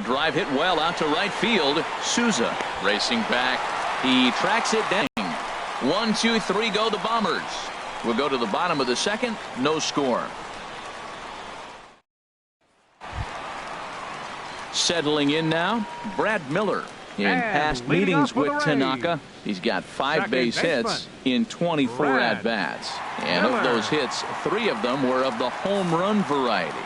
drive hit well out to right field. Souza racing back. He tracks it down. 1, 2, 3 go the Bombers. We'll go to the bottom of the second. No score. Settling in now, Brad Miller. In past meetings with Tanaka, he's got 5 base hits in 24 at-bats. And of those hits, 3 of them were of the home run variety.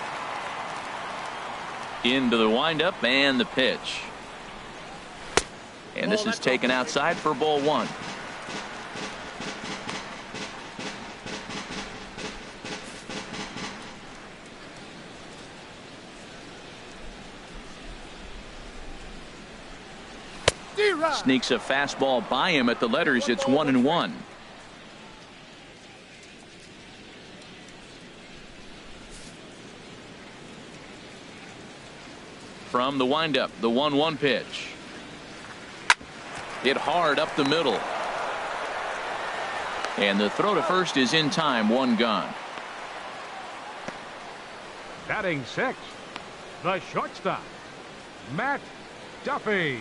Into the windup and the pitch. And this is taken outside for ball 1. Sneaks a fastball by him at the letters. It's 1-1. From the windup, the 1-1 pitch. Hit hard up the middle. And the throw to first is in time. 1 gone. Batting 6th, the shortstop, Matt Duffy.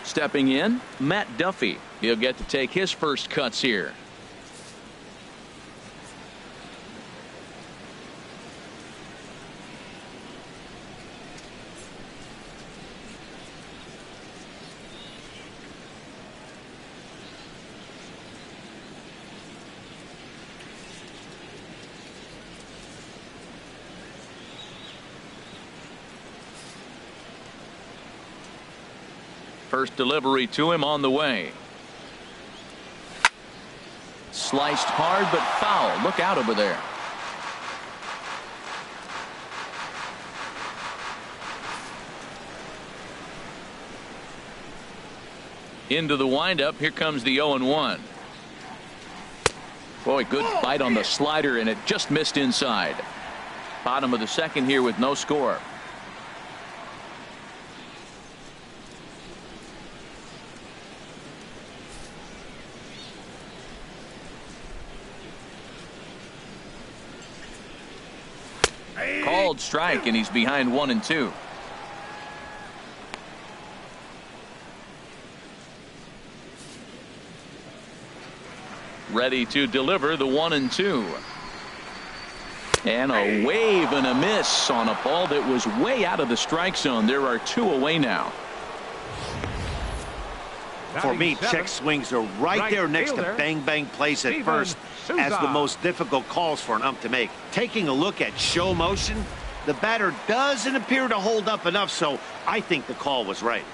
Stepping in, Matt Duffy. He'll get to take his first cuts here. First delivery to him on the way. Sliced hard but foul. Look out over there. Into the windup. Here comes the 0-1. Boy, good bite on the slider, and it just missed inside. Bottom of the second here with no score. Called strike, and he's behind 1-2. Ready to deliver the 1-2. And a wave and a miss on a ball that was way out of the strike zone. There are 2 away now. For me, check swings are right there next to bang bang plays at first as the most difficult calls for an ump to make. Taking a look at show motion, the batter doesn't appear to hold up enough, so I think the call was right.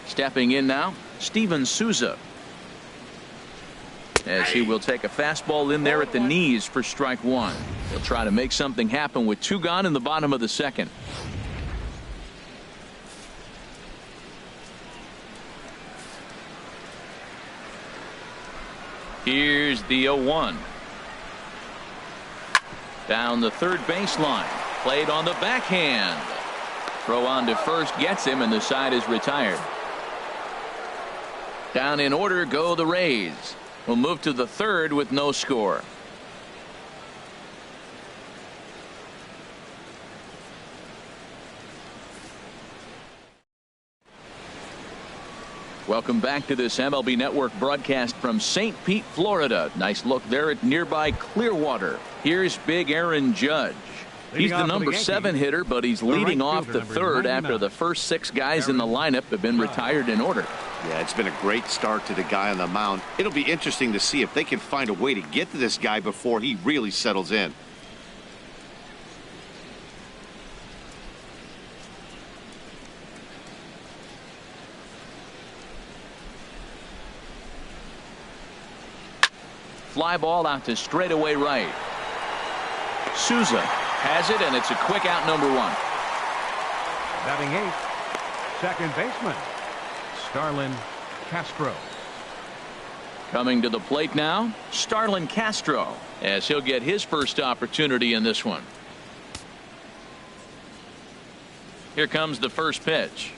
Stepping in now, Steven Souza, as he will take a fastball in there at the knees for strike 1. He'll try to make something happen with 2 gone in the bottom of the second. Here's the 0-1. Down the third baseline. Played on the backhand. Throw on to first gets him, and the side is retired. Down in order go the Rays. We'll move to the third with no score. Welcome back to this MLB Network broadcast from St. Pete, Florida. Nice look there at nearby Clearwater. Here's Big Aaron Judge. He's the number 7 hitter, but he's leading off the third after the first 6 guys in the lineup have been retired in order. Yeah, it's been a great start to the guy on the mound. It'll be interesting to see if they can find a way to get to this guy before he really settles in. Fly ball out to straightaway right. Souza has it, and it's a quick out, number 1. Batting 8th, second baseman, Starlin Castro. Coming to the plate now, Starlin Castro, as he'll get his first opportunity in this one. Here comes the first pitch.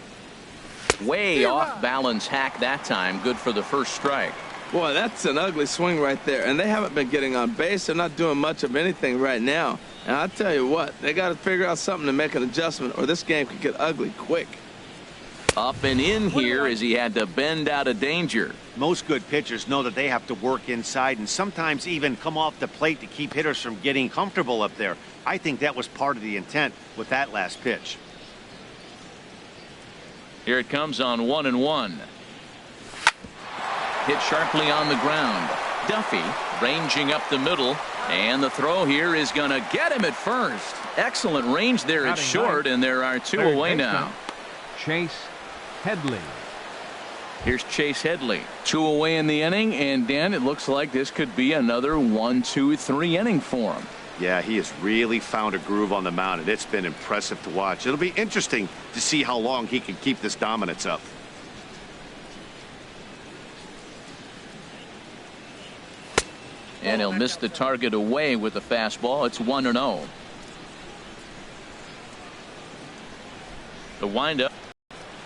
Way off balance hack that time. Good for the first strike. Boy, that's an ugly swing right there. And they haven't been getting on base. They're not doing much of anything right now. And I'll tell you what, they got to figure out something to make an adjustment, or this game could get ugly quick. Up and in here as he had to bend out of danger. Most good pitchers know that they have to work inside and sometimes even come off the plate to keep hitters from getting comfortable up there. I think that was part of the intent with that last pitch. Here it comes on 1-1. Hit sharply on the ground. Duffy ranging up the middle, and the throw here is going to get him at first. Excellent range there at short, and there are two away now. Chase Headley. Here's Chase Headley. 2 away in the inning, and Dan, it looks like this could be another 1, 2, 3 inning for him. Yeah, he has really found a groove on the mound, and it's been impressive to watch. It'll be interesting to see how long he can keep this dominance up. And he'll miss the target away with the fastball. It's 1-0. The windup.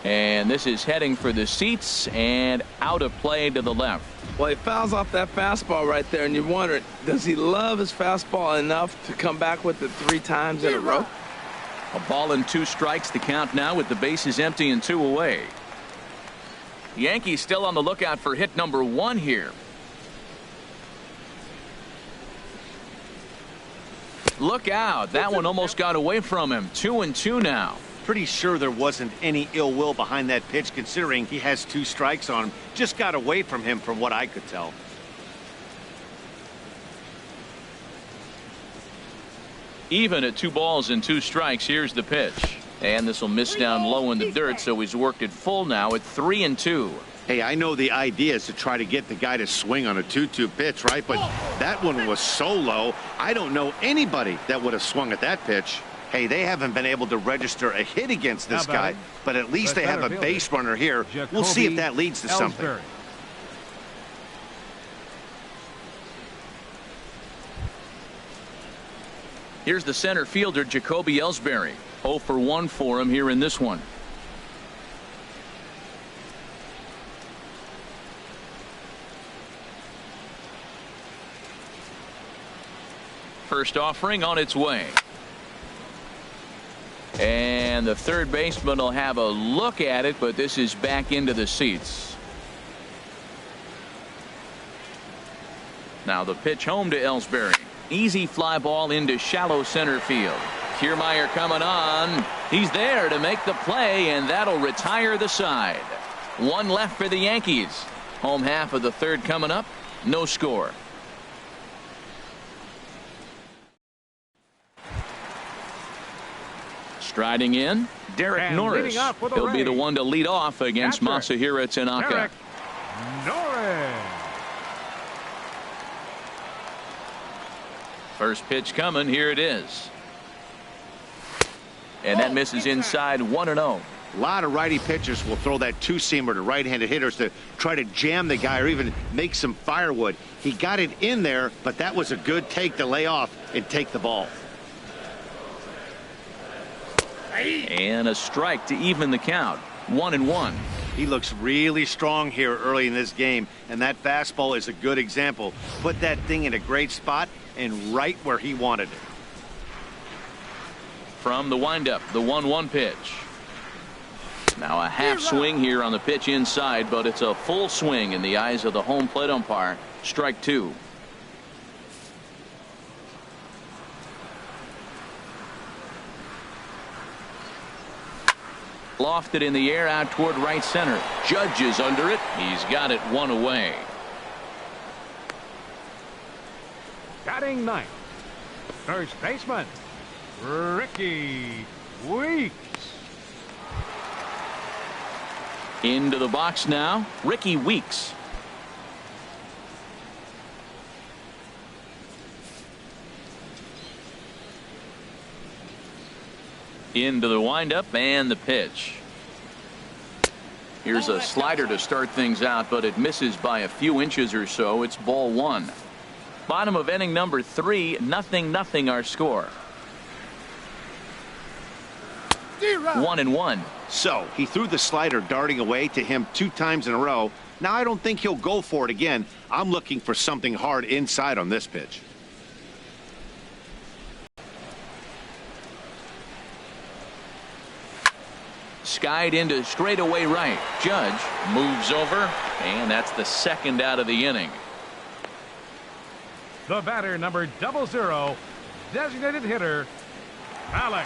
And this is heading for the seats and out of play to the left. Well, he fouls off that fastball right there, and you're wondering, does he love his fastball enough to come back with it 3 times in a row? A ball and 2 strikes to count now with the bases empty and 2 away. The Yankees still on the lookout for hit number 1 here. Look out. That one almost got away from him. 2-2 now. Pretty sure there wasn't any ill will behind that pitch, considering he has 2 strikes on him. Just got away from him from what I could tell. Even at 2 balls and 2 strikes. Here's the pitch. And this will miss down low in the dirt, so he's worked it full now at 3-2. Hey, I know the idea is to try to get the guy to swing on a 2-2 pitch, right? But that one was so low, I don't know anybody that would have swung at that pitch. Hey, they haven't been able to register a hit against this guy, but at least they have a base runner here. We'll see if that leads to something. Here's the center fielder, Jacoby Ellsbury. 0 for 1 for him here in this one. First offering on its way. And the third baseman will have a look at it, but this is back into the seats. Now the pitch home to Ellsbury. Easy fly ball into shallow center field. Kiermaier coming on. He's there to make the play, and that'll retire the side. 1 left for the Yankees. Home half of the third coming up. No score. Striding in, Derek Norris. He'll be the one to lead off against Masahiro Tanaka. Derek Norris. First pitch coming. Here it is. And that misses inside. 1-0. A lot of righty pitchers will throw that 2-seamer to right-handed hitters to try to jam the guy or even make some firewood. He got it in there, but that was a good take to lay off and take the ball. And a strike to even the count. 1-1. He looks really strong here early in this game, and that fastball is a good example. Put that thing in a great spot and right where he wanted it. From the windup, the 1-1 pitch. Now a half swing here on the pitch inside, but it's a full swing in the eyes of the home plate umpire. Strike 2. Lofted in the air out toward right center. Judge is under it. He's got it 1 away. Batting 9th. First baseman, Ricky Weeks. Into the box now, Ricky Weeks. Into the windup and the pitch. Here's a slider to start things out, but it misses by a few inches or so. It's ball 1. Bottom of inning number 3, 0-0 our score. 1-1. So he threw the slider darting away to him 2 times in a row. Now I don't think he'll go for it again. I'm looking for something hard inside on this pitch. Skied into straightaway right. Judge moves over, and that's the second out of the inning. The batter, number 00, designated hitter, Malik.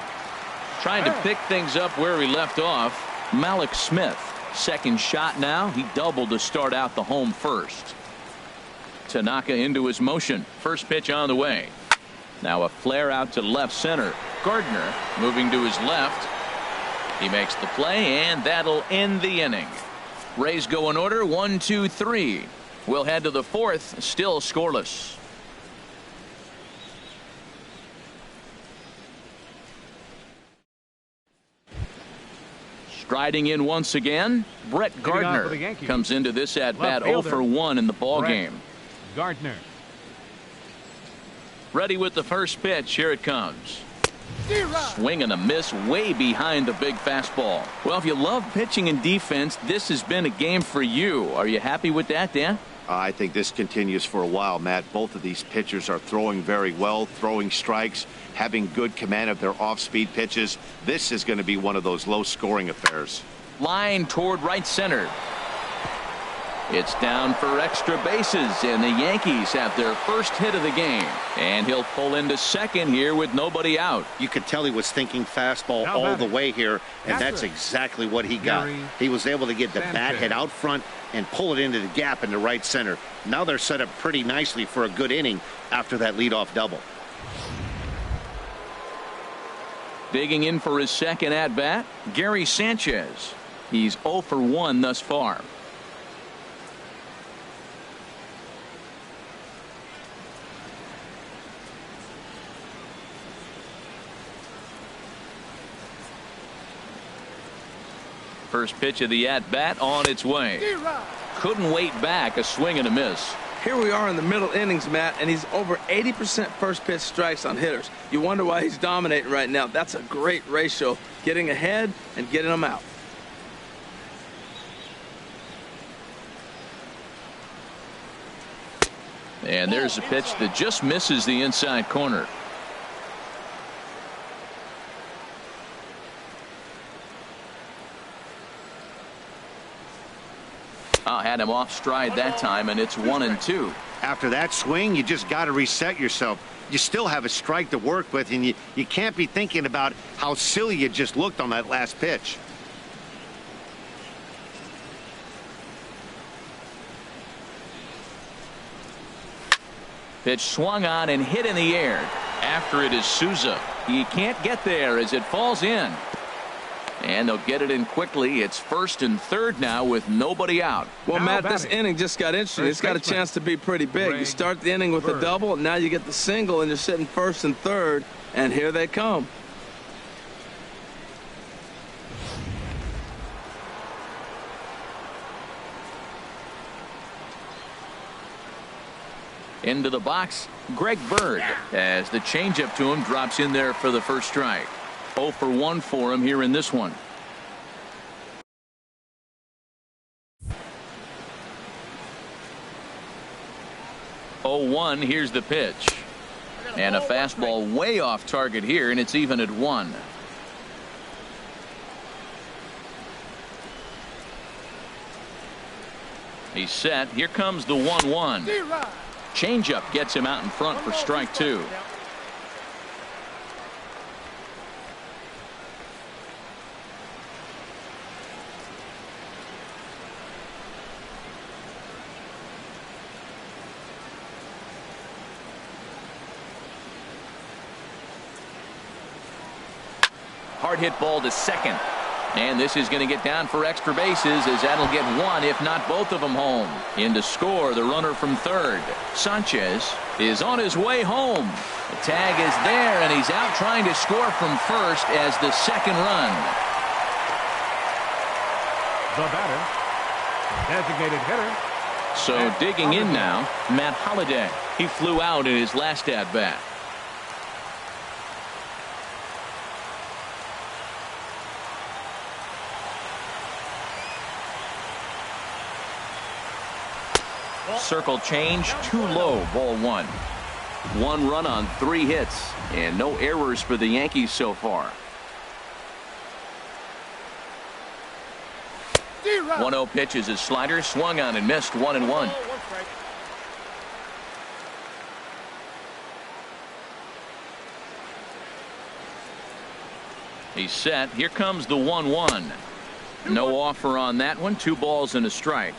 Trying to pick things up where he left off. Malik Smith. Second shot now. He doubled to start out the home first. Tanaka into his motion. First pitch on the way. Now a flare out to left center. Gardner moving to his left. He makes the play, and that'll end the inning. Rays go in order, 1, 2, 3. We'll head to the fourth, still scoreless. Striding in once again, Brett Gardner comes into this at-bat 0 for 1 in the ball game. Gardner. Ready with the first pitch. Here it comes. Swing and a miss way behind the big fastball. Well, if you love pitching and defense, this has been a game for you. Are you happy with that, Dan? I think this continues for a while, Matt. Both of these pitchers are throwing very well, throwing strikes, having good command of their off-speed pitches. This is going to be one of those low-scoring affairs. Line toward right center. It's down for extra bases, and the Yankees have their first hit of the game. And he'll pull into second here with nobody out. You could tell he was thinking fastball all the way here, and that's exactly what he got. He was able to get the bat head out front and pull it into the gap into right center. Now they're set up pretty nicely for a good inning after that leadoff double. Digging in for his second at-bat, Gary Sanchez. He's 0 for 1 thus far. First pitch of the at-bat on its way. Couldn't wait back. A swing and a miss. Here we are in the middle innings, Matt, and he's over 80% first pitch strikes on hitters. You wonder why he's dominating right now. That's a great ratio, getting ahead and getting them out. And there's a pitch that just misses the inside corner. Had him off stride that time, and it's 1-2. After that swing, you just got to reset yourself. You still have a strike to work with, and you can't be thinking about how silly you just looked on that last pitch. Pitch swung on and hit in the air. After it is Souza. He can't get there as it falls in. And they'll get it in quickly. It's first and third now with nobody out. Well, Matt, this inning just got interesting. It's got a chance to be pretty big. You start the inning with a double, now you get the single, and you're sitting first and third, and here they come. Into the box, Greg Bird, as the changeup to him drops in there for the first strike. 0 for 1 for him here in this one. Oh, 1. Here's the pitch. And a fastball way off target here, and it's even at 1. He's set. Here comes the 1-1. Changeup gets him out in front for strike 2. Hard hit ball to second. And this is going to get down for extra bases, as that'll get one, if not both of them, home. In to score, the runner from third. Sanchez is on his way home. The tag is there, and he's out trying to score from first as the second run. The batter, designated hitter. So digging in now, Matt Holliday. He flew out in his last at-bat. Circle change, too low, ball one. 1 run on 3 hits, and no errors for the Yankees so far. 1-0 pitch is his slider, swung on and missed, 1-1. He's set. Here comes the 1-1. No offer on that one. 2 balls and a strike.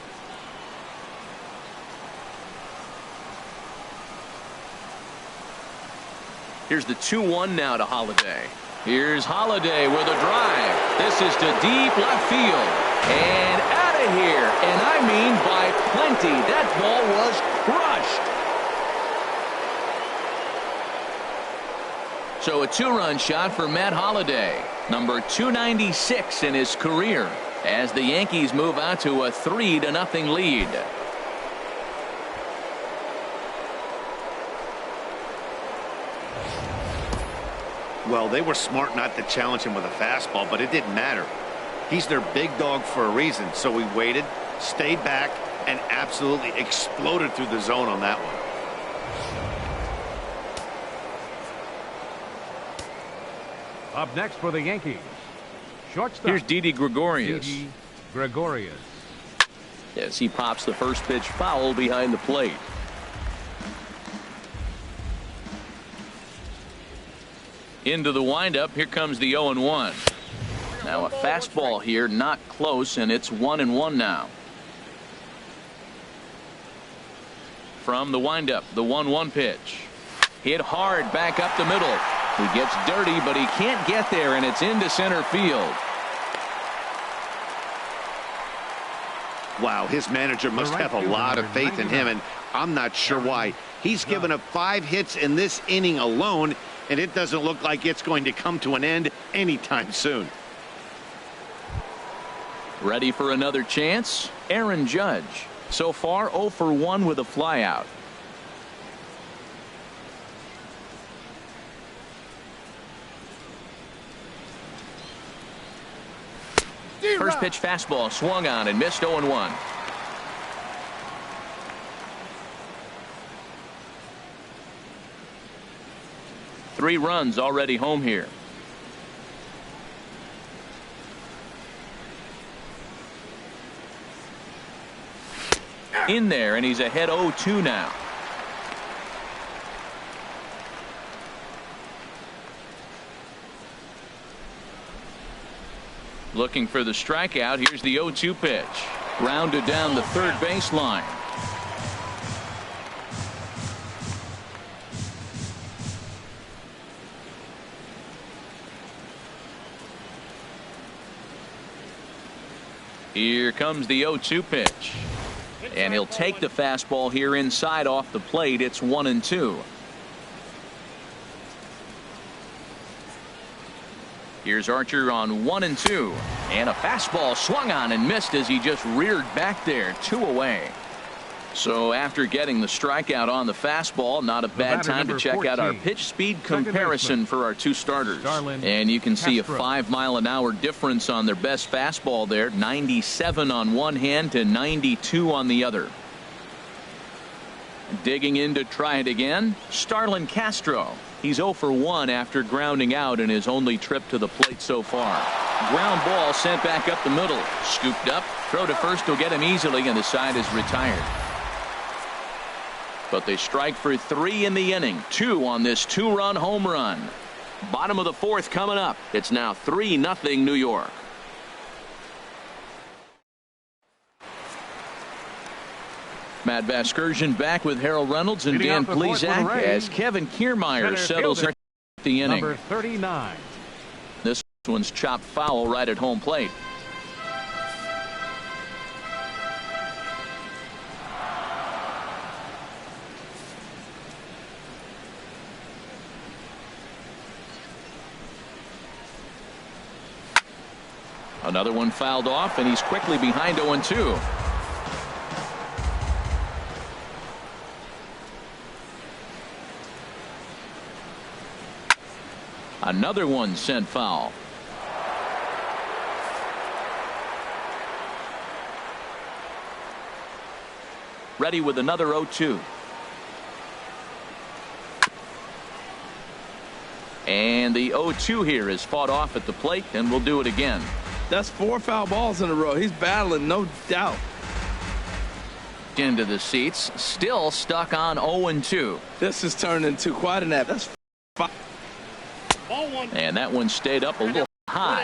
Here's the 2-1 now to Holiday. Here's Holiday with a drive. This is to deep left field. And out of here. And I mean by plenty. That ball was crushed. So a 2-run shot for Matt Holiday. Number 296 in his career. As the Yankees move out to a 3-0 lead. Well, they were smart not to challenge him with a fastball, but it didn't matter. He's their big dog for a reason, so he waited, stayed back, and absolutely exploded through the zone on that one. Up next for the Yankees, shortstop. Here's Didi Gregorius. Didi Gregorius. As he pops the first pitch foul behind the plate. Into the windup. Here comes the 0-1. Now a fastball here, not close, and it's 1-1 now. From the windup, the 1-1 pitch. Hit hard back up the middle. He gets dirty, but he can't get there, and it's into center field. Wow, his manager must have a lot of faith in him, and I'm not sure why. He's given up 5 hits in this inning alone, and it doesn't look like it's going to come to an end anytime soon. Ready for another chance? Aaron Judge. So far 0 for 1 with a flyout. First pitch fastball swung on and missed, 0-1. Three runs already home here. In there, and he's ahead 0-2 now. Looking for the strikeout. Here's the 0-2 pitch. Grounded down the third baseline. Here comes the 0-2 pitch. And he'll take the fastball here inside off the plate. It's 1-2. Here's Archer on 1-2. And a fastball swung on and missed as he just reared back there. 2 away. So after getting the strikeout on the fastball, not a bad time to check out our pitch speed comparison for our 2 starters. And you can see a 5-mile-an-hour difference on their best fastball there. 97 on one hand to 92 on the other. Digging in to try it again, Starlin Castro. He's 0 for 1 after grounding out in his only trip to the plate so far. Ground ball sent back up the middle. Scooped up. Throw to first will get him easily, and the side is retired. But they strike for 3 in the inning. 2 on this 2-run home run. Bottom of the 4th coming up. It's now 3-0 New York. Matt Vasgersian back with Harold Reynolds and Dan Plesac as Kevin Kiermaier settles at the inning. Number 39. This one's chopped foul right at home plate. Another one fouled off, and he's quickly behind 0-2. Another one sent foul. ready with another 0-2. And the 0-2 here is fought off at the plate, and we'll do it again. That's 4 foul balls in a row. He's battling, no doubt. Into the seats, still stuck on 0-2. This has turned into quite an app. That's 5. And that one stayed up a little high.